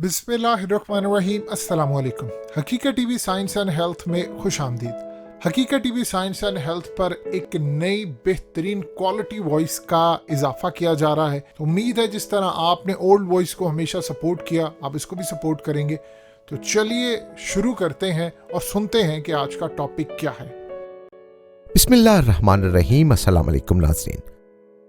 बिस्मिल्लाहिर्रहमानिर्रहीम अस्सलाम वालेकुम। हकीकत टीवी साइंस एंड हेल्थ में खुश आमदीद। हकीकत टीवी साइंस एंड हेल्थ पर एक नई बेहतरीन क्वालिटी वॉइस का इजाफा किया जा रहा है। तो उम्मीद है जिस तरह आपने ओल्ड वॉइस को हमेशा सपोर्ट किया, आप इसको भी सपोर्ट करेंगे। तो चलिए शुरू करते हैं और सुनते हैं कि आज का टॉपिक क्या है। बिस्मिल्लाहिर्रहमानिर्रहीम। अस्सलाम वालेकुम नाज़रीन।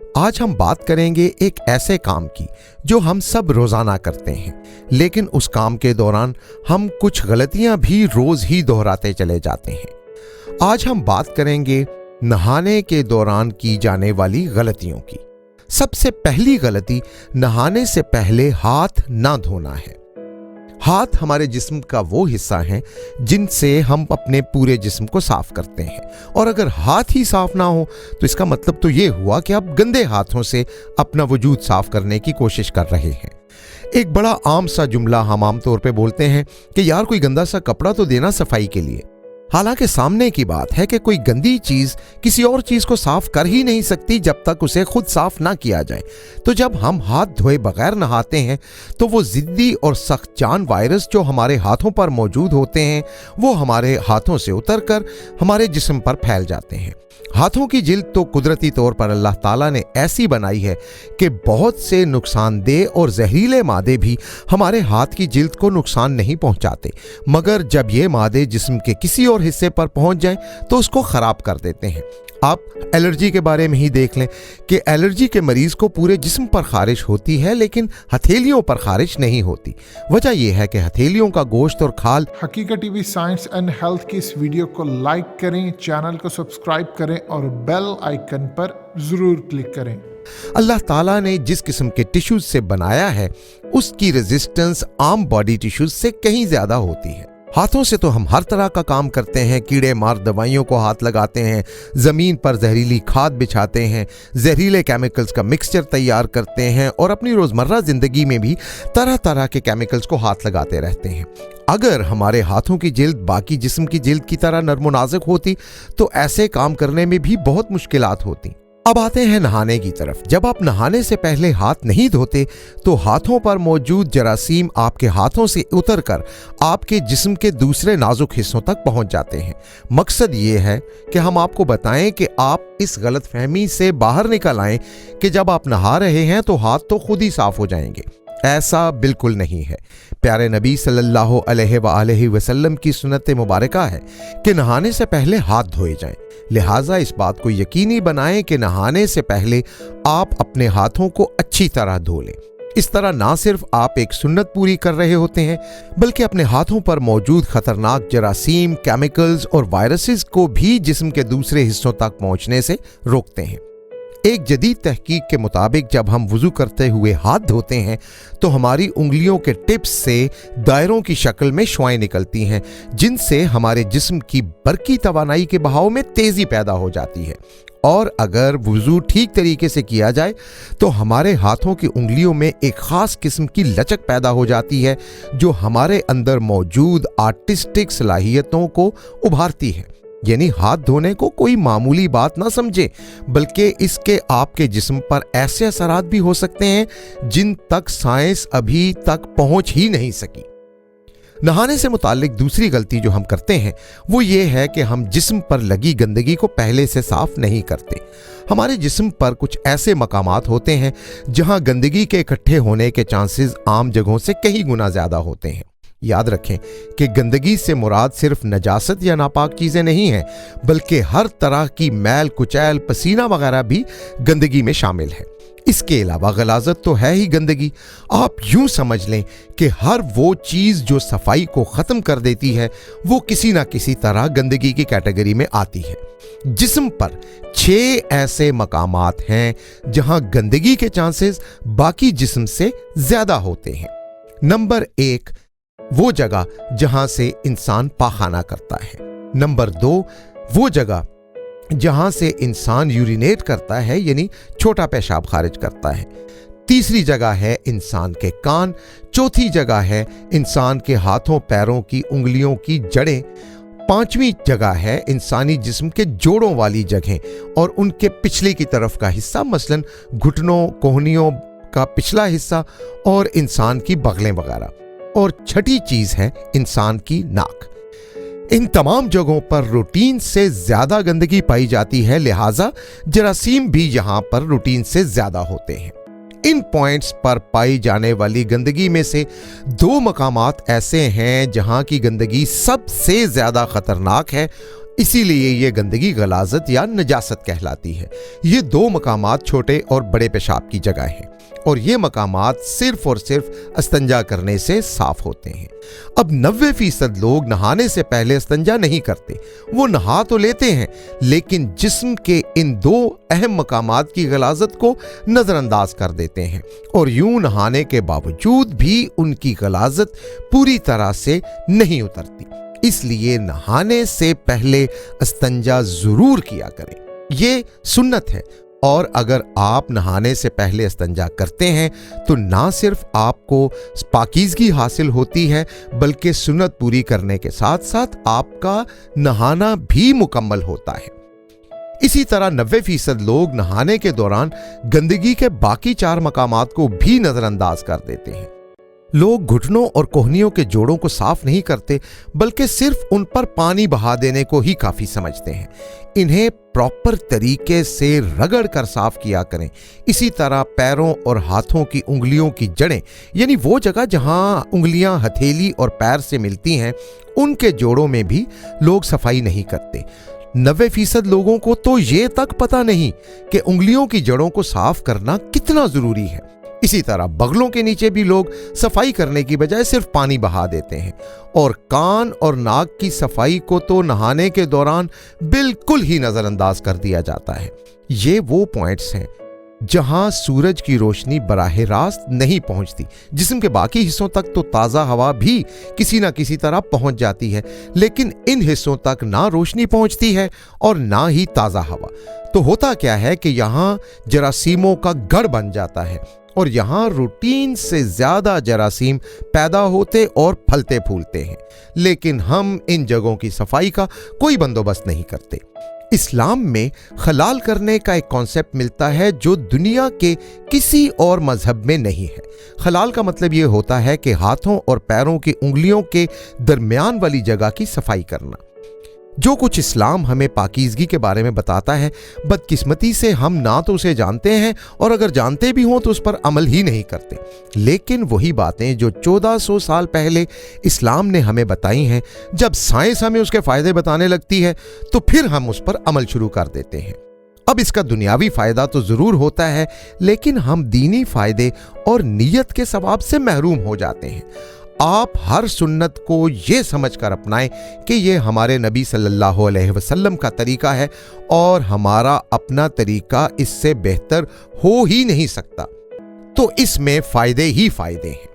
आज हम बात करेंगे एक ऐसे काम की जो हम सब रोज़ाना करते हैं, लेकिन उस काम के दौरान हम कुछ गलतियां भी रोज़ ही दोहराते चले जाते हैं। आज हम बात करेंगे नहाने के दौरान की जाने वाली गलतियों की। सबसे पहली गलती, नहाने से पहले हाथ ना धोना है। हाथ हमारे जिस्म का वो हिस्सा है जिनसे हम अपने पूरे जिस्म को साफ करते हैं, और अगर हाथ ही साफ ना हो तो इसका मतलब तो ये हुआ कि आप गंदे हाथों से अपना वजूद साफ करने की कोशिश कर रहे हैं। एक बड़ा आम सा जुमला हम आम तौर पे बोलते हैं कि यार कोई गंदा सा कपड़ा तो देना सफाई के लिए। हालांकि सामने की बात है कि कोई गंदी चीज किसी और चीज को साफ कर ही नहीं सकती जब तक उसे खुद साफ ना किया जाए। तो जब हम हाथ धोए बगैर नहाते हैं तो वो जिद्दी और सख्त जान वायरस जो हमारे हाथों पर मौजूद होते हैं वो हमारे हाथों से उतरकर हमारे जिस्म पर फैल जाते हैं। हाथों की जिल्द तो कुदरती तौर पर अल्लाह ताला ने ऐसी बनाई है कि बहुत से नुकसानदेह और जहरीले मादे भी हमारे हाथ की जिल्द को नुकसान नहीं पहुंचाते, मगर जब ये मादे जिस्म के किसी और हिस्से पर पहुंच जाएं तो उसको खराब कर देते हैं। आप एलर्जी के बारे में ही देख लें कि एलर्जी के मरीज को पूरे जिस्म पर खारिश होती है, लेकिन हथेलियों पर खारिश नहीं होती। वजह यह है कि हथेलियों का गोश्त और खाल। हकीकत टीवी साइंस एंड हेल्थ की इस वीडियो को लाइक करें, चैनल को सब्सक्राइब करें और बेल आइकन पर जरूर क्लिक करें। अल्लाह ताला ने जिस किस्म के टिश्यूज से बनाया है उसकी रेजिस्टेंस आम बॉडी टिश्यूज से कहीं ज्यादा होती है। हाथों से तो हम हर तरह का काम करते हैं, कीड़े मार दवाइयों को हाथ लगाते हैं, जमीन पर जहरीली खाद बिछाते हैं, जहरीले केमिकल्स का मिक्सचर तैयार करते हैं और अपनी रोजमर्रा जिंदगी में भी तरह तरह के केमिकल्स को हाथ लगाते रहते हैं। अगर हमारे हाथों की जिल्द बाकी जिस्म की जिल्द की तरह नर्म व नाजुक होती तो ऐसे काम करने में भी बहुत मुश्किलात होती। अब आते हैं नहाने की तरफ। जब आप नहाने से पहले हाथ नहीं धोते तो हाथों पर मौजूद जरासीम आपके हाथों से उतरकर आपके जिस्म के दूसरे नाजुक हिस्सों तक पहुंच जाते हैं। मकसद ये है कि हम आपको बताएं कि आप इस गलतफहमी से बाहर निकल आएं कि जब आप नहा रहे हैं तो हाथ तो खुद ही साफ हो जाएंगे। ऐसा बिल्कुल नहीं है। प्यारे नबी सल्लल्लाहु अलैहि वसल्लम की सुन्नत मुबारका है कि नहाने से पहले हाथ धोए जाएं। लिहाजा इस बात को यकीनी बनाएं कि नहाने से पहले आप अपने हाथों को अच्छी तरह धो लें। इस तरह ना सिर्फ आप एक सुन्नत पूरी कर रहे होते हैं बल्कि अपने हाथों पर मौजूद खतरनाक जरासीम, केमिकल्स और वायरसेस को भी जिस्म के दूसरे हिस्सों तक पहुंचने से रोकते हैं। एक जदीद तहकीक के मुताबिक जब हम वुज़ू करते हुए हाथ धोते हैं तो हमारी उंगलियों के टिप्स से दायरों की शक्ल में शुआएं निकलती हैं, जिनसे हमारे जिस्म की बरकी तवानाई के बहाव में तेज़ी पैदा हो जाती है। और अगर वुज़ू ठीक तरीके से किया जाए तो हमारे हाथों की उंगलियों में एक ख़ास किस्म की लचक पैदा हो जाती है जो हमारे अंदर मौजूद आर्टिस्टिक सलाहियतों को उभारती है। यानी हाथ धोने को कोई मामूली बात ना समझे, बल्कि इसके आपके जिस्म पर ऐसे असरात भी हो सकते हैं जिन तक साइंस अभी तक पहुंच ही नहीं सकी। नहाने से मुताल्लिक दूसरी गलती जो हम करते हैं वो ये है कि हम जिस्म पर लगी गंदगी को पहले से साफ नहीं करते। हमारे जिस्म पर कुछ ऐसे मकामात होते हैं जहां गंदगी के इकट्ठे होने के चांसेस आम जगहों से कहीं गुना ज्यादा होते हैं। याद रखें कि गंदगी से मुराद सिर्फ नजासत या नापाक चीजें नहीं हैं, बल्कि हर तरह की मैल कुचैल, पसीना वगैरह भी गंदगी में शामिल है। इसके अलावा गलाजत तो है ही गंदगी। आप यूं समझ लें कि हर वो चीज जो सफाई को खत्म कर देती है वो किसी ना किसी तरह गंदगी की कैटेगरी में आती है। जिस्म पर 6 ऐसे मकामात हैं जहां गंदगी के चांसेस बाकी जिस्म से ज्यादा होते हैं। नंबर 1, वो जगह जहां से इंसान पाखाना करता है। नंबर 2, वो जगह जहां से इंसान यूरिनेट करता है, यानी छोटा पेशाब खारिज करता है। तीसरी जगह है इंसान के कान। चौथी जगह है इंसान के हाथों पैरों की उंगलियों की जड़ें। पांचवी जगह है इंसानी जिस्म के जोड़ों वाली जगहें और उनके पिछले की तरफ का हिस्सा, मसलन घुटनों, कोहनियों का पिछला हिस्सा और इंसान की बगलें वगैरह। और छठी चीज है इंसान की नाक। इन तमाम जगहों पर रूटीन से ज्यादा गंदगी पाई जाती है, लिहाजा जरासीम भी यहां पर रूटीन से ज्यादा होते हैं। इन पॉइंट्स पर पाई जाने वाली गंदगी में से 2 मकामात ऐसे हैं जहां की गंदगी सबसे ज्यादा खतरनाक है, इसीलिए ये गंदगी गलाजत या नजासत कहलाती है। ये 2 मकामात छोटे और बड़े पेशाब की जगह हैं और ये मकामात सिर्फ और सिर्फ अस्तंजा करने से साफ होते हैं। अब 90% लोग नहाने से पहले अस्तंजा नहीं करते, वो नहा तो लेते हैं लेकिन जिस्म के इन 2 अहम मकामात की गलाजत को नजरअंदाज कर देते हैं और यूं नहाने के बावजूद भी उनकी गलाजत पूरी तरह से नहीं उतरती। इसलिए नहाने से पहले अस्तंजा जरूर किया करें, ये सुन्नत है। और अगर आप नहाने से पहले अस्तंजा करते हैं तो ना सिर्फ आपको पाकीज़गी हासिल होती है बल्कि सुन्नत पूरी करने के साथ साथ आपका नहाना भी मुकम्मल होता है। इसी तरह 90% लोग नहाने के दौरान गंदगी के बाकी 4 मकामात को भी नजरअंदाज कर देते हैं। लोग घुटनों और कोहनियों के जोड़ों को साफ नहीं करते बल्कि सिर्फ उन पर पानी बहा देने को ही काफी समझते हैं। इन्हें प्रॉपर तरीके से रगड़ कर साफ किया करें। इसी तरह पैरों और हाथों की उंगलियों की जड़ें, यानी वो जगह जहां उंगलियां हथेली और पैर से मिलती हैं, उनके जोड़ों में भी लोग सफाई नहीं करते। 90% लोगों को तो ये तक पता नहीं कि उंगलियों की जड़ों को साफ करना कितना जरूरी है। इसी तरह बगलों के नीचे भी लोग सफाई करने की बजाय सिर्फ पानी बहा देते हैं और कान और नाक की सफाई को तो नहाने के दौरान बिल्कुल ही नजरअंदाज कर दिया जाता है। ये वो पॉइंट्स हैं जहां सूरज की रोशनी बराह रास्त नहीं पहुंचती। जिस्म के बाकी हिस्सों तक तो ताज़ा हवा भी किसी न किसी तरह पहुंच जाती है, लेकिन इन हिस्सों तक ना रोशनी पहुंचती है और ना ही ताज़ा हवा। तो होता क्या है कि यहाँ जरासीमों का गढ़ बन जाता है और यहाँ रूटीन से ज्यादा जरासीम पैदा होते और फलते फूलते हैं, लेकिन हम इन जगहों की सफाई का कोई बंदोबस्त नहीं करते। इस्लाम में खलाल करने का एक कॉन्सेप्ट मिलता है जो दुनिया के किसी और मजहब में नहीं है। खलाल का मतलब ये होता है कि हाथों और पैरों की उंगलियों के दरमियान वाली जगह की सफाई करना। जो कुछ इस्लाम हमें पाकीज़गी के बारे में बताता है, बदकिस्मती से हम ना तो उसे जानते हैं और अगर जानते भी हों तो उस पर अमल ही नहीं करते। लेकिन वही बातें जो 1400 साल पहले इस्लाम ने हमें बताई हैं, जब साइंस हमें उसके फ़ायदे बताने लगती है तो फिर हम उस पर अमल शुरू कर देते हैं। अब इसका दुनियावी फ़ायदा तो ज़रूर होता है, लेकिन हम दीनी फ़ायदे और नीयत के सवाब से महरूम हो जाते हैं। आप हर सुन्नत को ये समझकर अपनाएं कि ये हमारे नबी सल्लल्लाहु अलैहि वसल्लम का तरीका है और हमारा अपना तरीका इससे बेहतर हो ही नहीं सकता, तो इसमें फायदे ही फायदे हैं।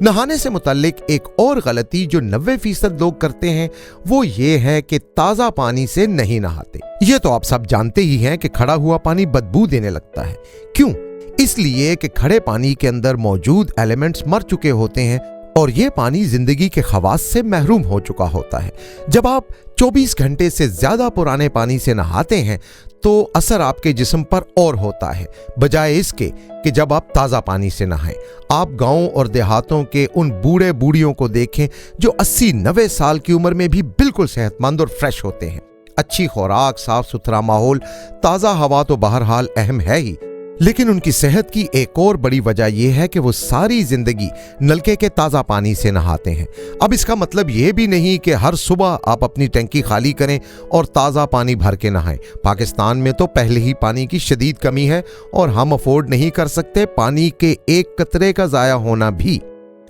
नहाने से मुताल्लिक एक और गलती जो 90% लोग करते हैं वो ये है कि ताज़ा पानी से नहीं नहाते। ये तो आप सब जानते ही हैं कि खड़ा हुआ पानी बदबू देने लगता है। क्यों? इसलिए कि खड़े पानी के अंदर मौजूद एलिमेंट्स मर चुके होते हैं और ये पानी जिंदगी के खवास से महरूम हो चुका होता है। जब आप 24 घंटे से ज्यादा पुराने पानी से नहाते हैं तो असर आपके जिस्म पर और होता है, बजाय इसके कि जब आप ताज़ा पानी से नहाएं। आप गांवों और देहातों के उन बूढ़े बूढ़ियों को देखें जो 80-90 साल की उम्र में भी बिल्कुल सेहतमंद और फ्रेश होते हैं। अच्छी खुराक, साफ सुथरा माहौल, ताज़ा हवा तो बहरहाल अहम है ही, लेकिन उनकी सेहत की एक और बड़ी वजह यह है कि वो सारी जिंदगी नलके के ताज़ा पानी से नहाते हैं। अब इसका मतलब ये भी नहीं कि हर सुबह आप अपनी टंकी खाली करें और ताज़ा पानी भर के नहाएं। पाकिस्तान में तो पहले ही पानी की शदीद कमी है और हम अफोर्ड नहीं कर सकते पानी के एक कतरे का ज़ाया होना भी।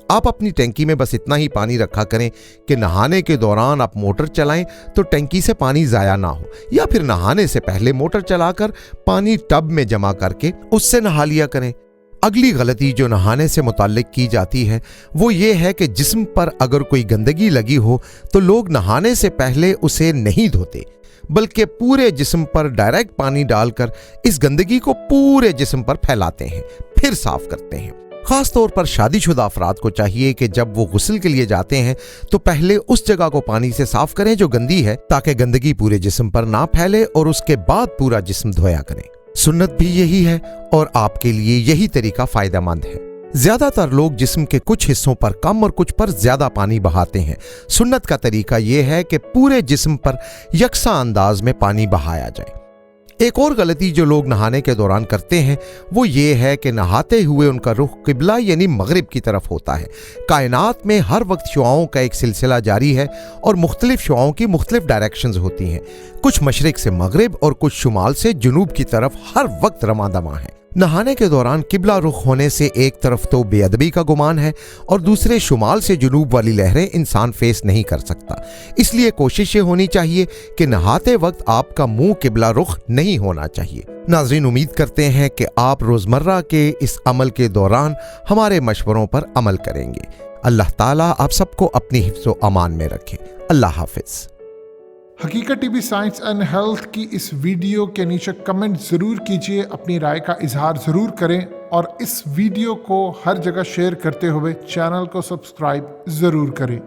आप अपनी टंकी में बस इतना ही पानी रखा करें कि नहाने के दौरान आप मोटर चलाएं तो टंकी से पानी ज़ाया ना हो, या फिर नहाने से पहले मोटर चलाकर पानी टब में जमा करके उससे नहा लिया करें। अगली गलती जो नहाने से मुताल्लिक की जाती है वो ये है कि जिस्म पर अगर कोई गंदगी लगी हो तो लोग नहाने से पहले उसे नहीं धोते, बल्कि पूरे जिस्म पर डायरेक्ट पानी डालकर इस गंदगी को पूरे जिस्म पर फैलाते हैं, फिर साफ करते हैं। खास तौर पर शादीशुदा अफराद को चाहिए कि जब वो गुस्ल के लिए जाते हैं तो पहले उस जगह को पानी से साफ करें जो गंदी है, ताकि गंदगी पूरे जिस्म पर ना फैले और उसके बाद पूरा जिस्म धोया करें। सुन्नत भी यही है और आपके लिए यही तरीका फायदेमंद है। ज्यादातर लोग जिस्म के कुछ हिस्सों पर कम और कुछ पर ज्यादा पानी बहाते हैं। सुन्नत का तरीका यह है कि पूरे जिस्म पर यकसा अंदाज में पानी बहाया जाए। एक और गलती जो लोग नहाने के दौरान करते हैं वो ये है कि नहाते हुए उनका रुख किबला यानी मगरिब की तरफ होता है। कायनात में हर वक्त शुआओं का एक सिलसिला जारी है और मुख्तलिफ शुआओं की मुख्तलिफ डायरेक्शंस होती हैं। कुछ मशरिक से मगरिब और कुछ शुमाल से जुनूब की तरफ हर वक्त रमादमा है। नहाने के दौरान किबला रुख होने से एक तरफ तो बेअदबी का गुमान है और दूसरे शुमाल से जुनूब वाली लहरें इंसान फेस नहीं कर सकता। इसलिए कोशिश ये होनी चाहिए कि नहाते वक्त आपका मुंह किबला रुख नहीं होना चाहिए। नाज़रीन, उम्मीद करते हैं कि आप रोज़मर्रा के इस अमल के दौरान हमारे मशवरों पर अमल करेंगे। अल्लाह ताला आप सबको अपनी हिफ्ज़ व अमान में रखे। अल्लाह हाफिज़। हकीकत टीवी साइंस एंड हेल्थ की इस वीडियो के नीचे कमेंट ज़रूर कीजिए, अपनी राय का इजहार ज़रूर करें और इस वीडियो को हर जगह शेयर करते हुए चैनल को सब्सक्राइब ज़रूर करें।